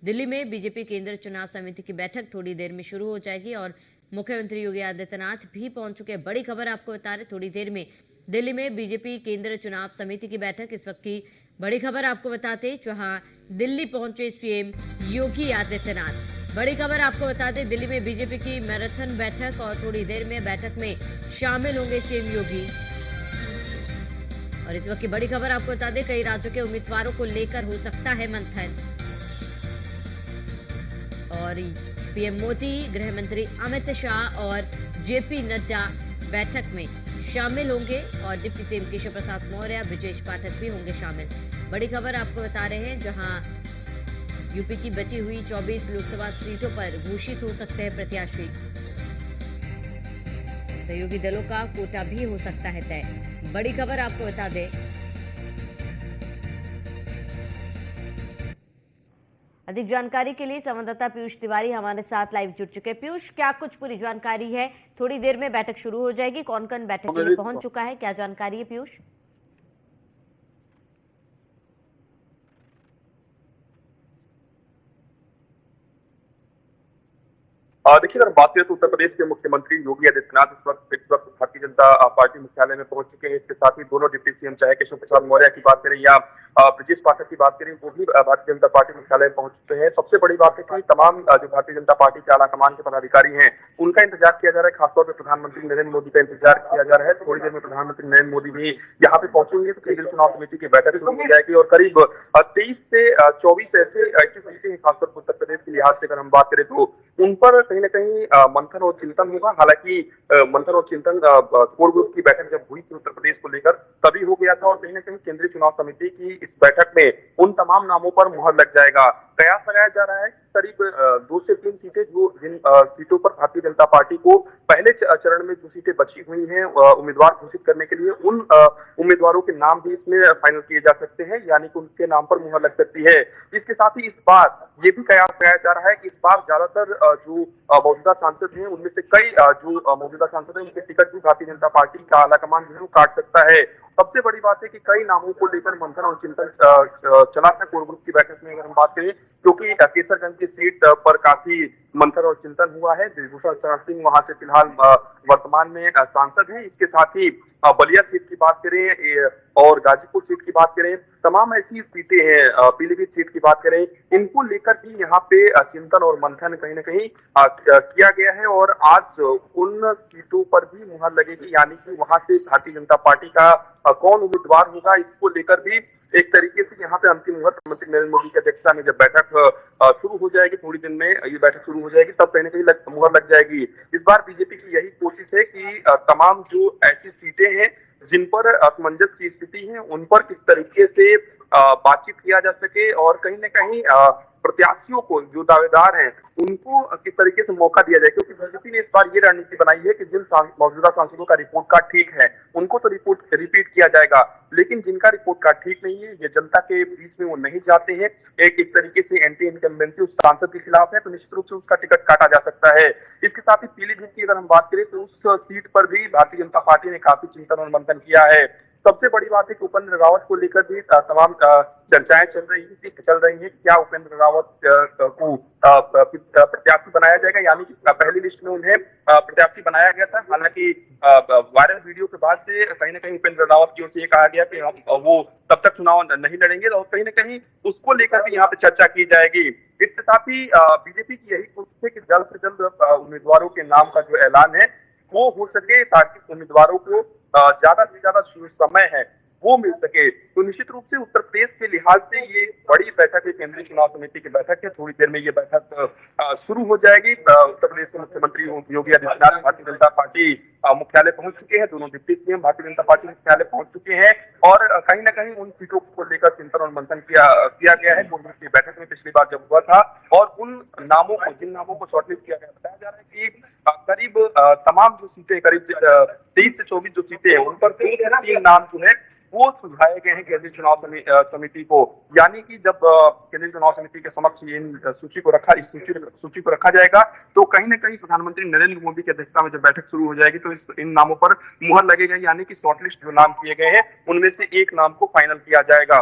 दिल्ली में बीजेपी केंद्रीय चुनाव समिति की बैठक थोड़ी देर में शुरू हो जाएगी और मुख्यमंत्री योगी आदित्यनाथ भी पहुंच चुके हैं। बड़ी खबर आपको बता रहे, थोड़ी देर में दिल्ली में बीजेपी केंद्रीय चुनाव समिति की बैठक। इस वक्त की बड़ी खबर आपको बताते, जहां दिल्ली पहुंचे सीएम योगी आदित्यनाथ। बड़ी खबर आपको बता दें, दिल्ली में बीजेपी की मैराथन बैठक और थोड़ी देर में बैठक में शामिल होंगे सीएम योगी। और इस वक्त की बड़ी खबर आपको बता दें, कई राज्यों के उम्मीदवारों को लेकर हो सकता है मंथन। और पीएम मोदी, गृह मंत्री अमित शाह और जेपी नड्डा बैठक में शामिल होंगे और डिप्टी सीएम केशव प्रसाद मौर्य, ब्रजेश पाठक भी होंगे शामिल। बड़ी खबर आपको बता रहे हैं, जहां यूपी की बची हुई 24 लोकसभा सीटों पर घोषित हो सकते हैं प्रत्याशी। सहयोगी दलों का कोटा भी हो सकता है तय। बड़ी खबर आपको बता दें। अधिक जानकारी के लिए संवाददाता पीयूष तिवारी हमारे साथ लाइव जुड़ चुके हैं। पीयूष, क्या कुछ पूरी जानकारी है? थोड़ी देर में बैठक शुरू हो जाएगी, कौन कौन बैठक के लिए पहुंच चुका है, क्या जानकारी है पीयूष? देखिए, अगर बात करें तो उत्तर प्रदेश के मुख्यमंत्री योगी आदित्यनाथ इस वक्त भारतीय जनता पार्टी मुख्यालय में पहुंच चुके हैं। इसके साथ ही दोनों डिप्टी सीएम, चाहे केशव प्रसाद मौर्य की बात करें या ब्रजेश पाठक की बात करें, वो भी भारतीय जनता पार्टी मुख्यालय में पहुंच चुके हैं। सबसे बड़ी बात है कि तमाम जो भारतीय जनता पार्टी के आलाकमान के पदाधिकारी हैं, उनका इंतजार किया जा रहा है। खासतौर पर प्रधानमंत्री नरेंद्र मोदी का इंतजार किया जा रहा है। थोड़ी देर में प्रधानमंत्री नरेंद्र मोदी भी यहाँ पे पहुंचेंगे तो केंद्रीय चुनाव समिति की बैठक शुरू हो जाएगी और करीब 23 से 24 ऐसी सीटें हैं, खासतौर पर उत्तर प्रदेश के लिहाज से अगर हम बात करें तो उन पर कहीं ना कहीं मंथन और चिंतन होगा। हालांकि मंथन और चिंतन कोर ग्रुप की बैठक जब हुई थी उत्तर प्रदेश को लेकर, तभी हो गया था और कहीं ना कहीं केंद्रीय चुनाव समिति की इस बैठक में उन तमाम नामों पर मुहर लग जाएगा। कयास लगाया जा रहा है करीब 2 से 3 सीटें, जिन सीटों पर भारतीय जनता पार्टी को पहले चरण में जो सीटें बची हुई हैं उम्मीदवार घोषित करने के लिए, उन उम्मीदवारों के नाम भी इसमें फाइनल किए जा सकते हैं, यानी कि उनके नाम पर मुहर लग सकती है। इसके साथ ही इस बार ये भी कयास लगाया जा रहा है कि इस बार ज्यादातर जो मौजूदा सांसद हैं, उनमें से कई जो मौजूदा सांसद हैं, उनके टिकट भी भारतीय जनता पार्टी का आलाकमान जो है वो काट सकता है। सबसे बड़ी बात है कि कई नामों को लेकर मंथन और चिंतन चला था कोर ग्रुप की बैठक में, अगर हम बात करें, क्योंकि केसरगंज की सीट पर काफी मंथन और चिंतन हुआ है। ब्रिजभूषण शरण सिंह वहां से फिलहाल वर्तमान में सांसद हैं। इसके साथ ही बलिया सीट की बात करें और गाजीपुर सीट की बात करें, तमाम ऐसी सीटें हैं, पीलीभीत सीट की बात करें, इनको लेकर भी यहाँ पे चिंतन और मंथन कहीं ना कहीं किया गया है और आज उन सीटों पर भी मुहर लगेगी, यानी कि वहां से भारतीय जनता पार्टी का कौन उम्मीदवार होगा, इसको लेकर भी एक तरीके से यहाँ पे अंतिम मुहूर्त प्रधानमंत्री नरेंद्र मोदी की अध्यक्षता में जब बैठक शुरू हो जाएगी, थोड़ी दिन में ये बैठक शुरू हो जाएगी, तब कहीं ना कहीं मुहर लग जाएगी। इस बार बीजेपी की यही कोशिश है कि तमाम जो ऐसी सीटें हैं जिन पर असमंजस की स्थिति है, उन पर किस तरीके से बातचीत किया जा सके और कहीं ना कहीं प्रत्याशियों को, जो दावेदार हैं, उनको किस तरीके से मौका दिया जाए। क्योंकि बीजेपी ने इस बार ये रणनीति बनाई है कि जिन मौजूदा सांसदों का रिपोर्ट कार्ड ठीक है, उनको तो रिपीट किया जाएगा, लेकिन जिनका रिपोर्ट कार्ड ठीक नहीं है, ये जनता के बीच में वो नहीं जाते हैं, एक तरीके से एंटी इनकम्बेंसी उस सांसद के खिलाफ है, तो निश्चित रूप से उसका टिकट काटा जा सकता है। इसके साथ ही पीलीभीत की अगर हम बात करें तो उस सीट पर भी भारतीय जनता पार्टी ने काफी चिंतन और मंथन किया है। सबसे बड़ी बात है कि उपेंद्र रावत को लेकर भी तमाम चर्चाएं चल रही है कि क्या उपेंद्र रावत को प्रत्याशी बनाया जाएगा, यानी कि पहली लिस्ट में उन्हें प्रत्याशी बनाया गया था। हालांकि वायरल वीडियो के बाद से कहीं ना कहीं उपेंद्र रावत की ओर से ये कहा गया कि वो तब तक चुनाव नहीं लड़ेंगे और कहीं ना कहीं उसको लेकर भी यहाँ पे चर्चा की जाएगी। इसके साथ ही बीजेपी की यही कोशिश है कि जल्द से जल्द उम्मीदवारों के नाम का जो ऐलान है वो हो सके, ताकि उम्मीदवारों को ज्यादा से ज्यादा समय है वो मिल सके। तो निश्चित रूप से उत्तर प्रदेश के लिहाज से ये बड़ी बैठक है, केंद्रीय चुनाव समिति की बैठक है। थोड़ी देर में ये बैठक शुरू हो जाएगी। उत्तर प्रदेश के मुख्यमंत्री योगी आदित्यनाथ भारतीय जनता पार्टी मुख्यालय पहुंच चुके हैं, दोनों deputy CM Bharatiya Janata party मुख्यालय पहुंच चुके हैं और कहीं ना कहीं उन सीटों को लेकर चिंतन और मंथन किया गया है। कोर ग्रुप की बैठक में पिछली बार जब हुआ था और उन नामों को, जिन नामों को शॉर्टलिस्ट किया गया, बताया जा रहा है कि करीब तमाम जो सीटें, करीब 23 से 24 जो सीटें हैं, उन पर 3 नाम जो है वो सुझाए गए हैं केंद्रीय चुनाव समिति को। यानी कि जब केंद्रीय चुनाव समिति के समक्ष इस सूची को रखा जाएगा तो कहीं ना कहीं प्रधानमंत्री नरेंद्र मोदी की अध्यक्षता में जब बैठक शुरू हो जाएगी तो इन नामों पर मुहर लगेगा, यानी कि शॉर्टलिस्ट जो नाम किए गए हैं उनमें से एक नाम को फाइनल किया जाएगा।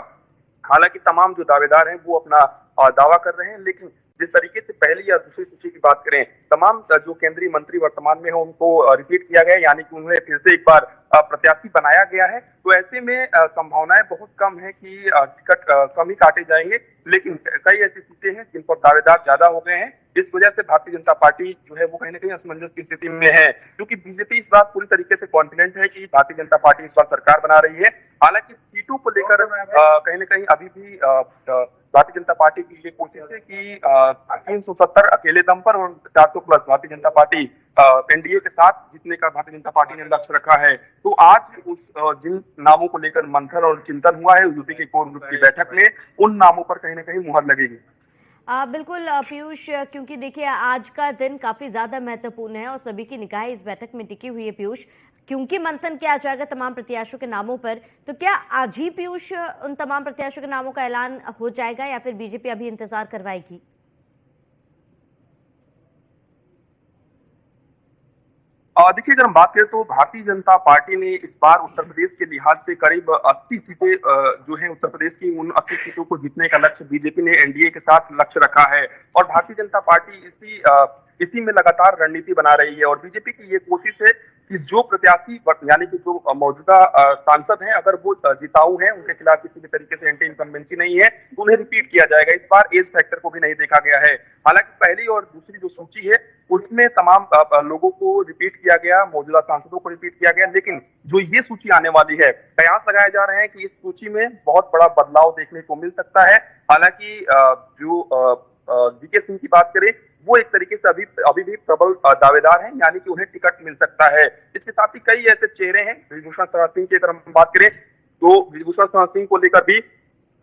हालांकि तमाम जो दावेदार हैं वो अपना दावा कर रहे हैं, लेकिन जिस तरीके से पहली या दूसरी सूची की बात करें, तमाम जो केंद्रीय मंत्री वर्तमान में हो उनको रिपीट किया गया, यानी कि उन्हें फिर से एक बार प्रत्याशी बनाया गया है। तो ऐसे में संभावनाएं बहुत कम है कि टिकट कम ही काटे जाएंगे, लेकिन कई ऐसी सीटें हैं जिन पर दावेदार ज्यादा हो गए हैं। इस वजह से भारतीय जनता पार्टी जो है वो कहीं ना कहीं असमंजस की स्थिति में है, क्योंकि बीजेपी इस बार पूरी तरीके से कॉन्फिडेंट है कि भारतीय जनता पार्टी इस बार सरकार बना रही है। हालांकि सीटों को लेकर कहीं ना कहीं अभी भी भारतीय जनता पार्टी की ये कोशिश है कि 370 अकेले दम पर और 400 plus Bharatiya Janata party NDA के साथ जीतने का भारतीय जनता पार्टी ने लक्ष्य रखा है। तो आज उस जिन नामों को लेकर मंथन और चिंतन हुआ है यूपी के कोर ग्रुप की बैठक में, उन नामों पर कहीं ना कहीं मुहर लगेगी। बिल्कुल पीयूष, क्योंकि देखिए आज का दिन काफी ज्यादा महत्वपूर्ण है और सभी की निगाहें इस बैठक में टिकी हुई है पीयूष, क्योंकि मंथन किया जाएगा तमाम प्रत्याशियों के नामों पर। तो क्या आज ही पीयूष उन तमाम प्रत्याशियों के नामों का ऐलान हो जाएगा या फिर बीजेपी अभी इंतजार करवाएगी? देखिए, अगर हम बात करें तो भारतीय जनता पार्टी ने इस बार उत्तर प्रदेश के लिहाज से करीब 80 सीटें जो है उत्तर प्रदेश की, उन 80 सीटों को जीतने का लक्ष्य बीजेपी ने एनडीए के साथ लक्ष्य रखा है और भारतीय जनता पार्टी इसी में लगातार रणनीति बना रही है। और बीजेपी की ये कोशिश है कि जो प्रत्याशी यानी कि जो मौजूदा सांसद हैं, अगर वो जिताऊ हैं, उनके खिलाफ किसी भी तरीके से एंटी इनकम्बेंसी नहीं है, तो उन्हें रिपीट किया जाएगा। इस बार एज फैक्टर को भी नहीं देखा गया है। हालांकि पहली और दूसरी जो सूची है उसमें तमाम लोगों को रिपीट किया गया, मौजूदा सांसदों को रिपीट किया गया, लेकिन जो ये सूची आने वाली है, कयास लगाए जा रहे हैं कि इस सूची में बहुत बड़ा बदलाव देखने को मिल सकता है। हालांकि जो वीके सिंह की बात करें, वो एक तरीके से अभी भी प्रबल दावेदार हैं, यानी कि उन्हें टिकट मिल सकता है। इसके साथ ही कई ऐसे चेहरे हैं, ब्रिजभूषण शरण सिंह की अगर हम बात करें तो ब्रिजभूषण शरण सिंह को लेकर भी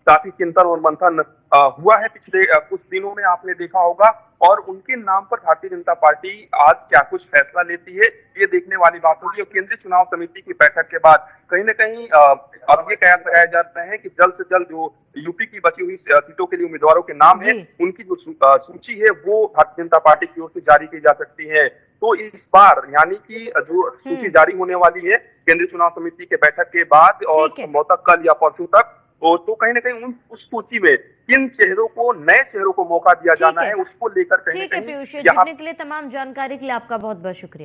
काफी चिंतन और मंथन हुआ है पिछले कुछ दिनों में, आपने देखा होगा। और उनके नाम पर भारतीय जनता पार्टी आज क्या कुछ फैसला लेती है, ये देखने वाली बात होगी। और केंद्रीय चुनाव समिति की बैठक के बाद कहीं ना कहीं अब ये कयास लगाया जाता है कि जल्द से जल्द जो यूपी की बची हुई सीटों के लिए उम्मीदवारों के नाम है, उनकी जो सूची है वो भारतीय जनता पार्टी की ओर से जारी की जा सकती है। तो इस बार यानी कि जो सूची जारी होने वाली है केंद्रीय चुनाव समिति के बैठक के बाद और संभवतः कल या परसों तक, तो कहीं ना कहीं उस सूची में किन चेहरों को, नए चेहरों को मौका दिया जाना है, उसको लेकर कहीं ना कहीं पीयूष, जुड़ने के लिए, तमाम जानकारी के लिए आपका बहुत बहुत शुक्रिया।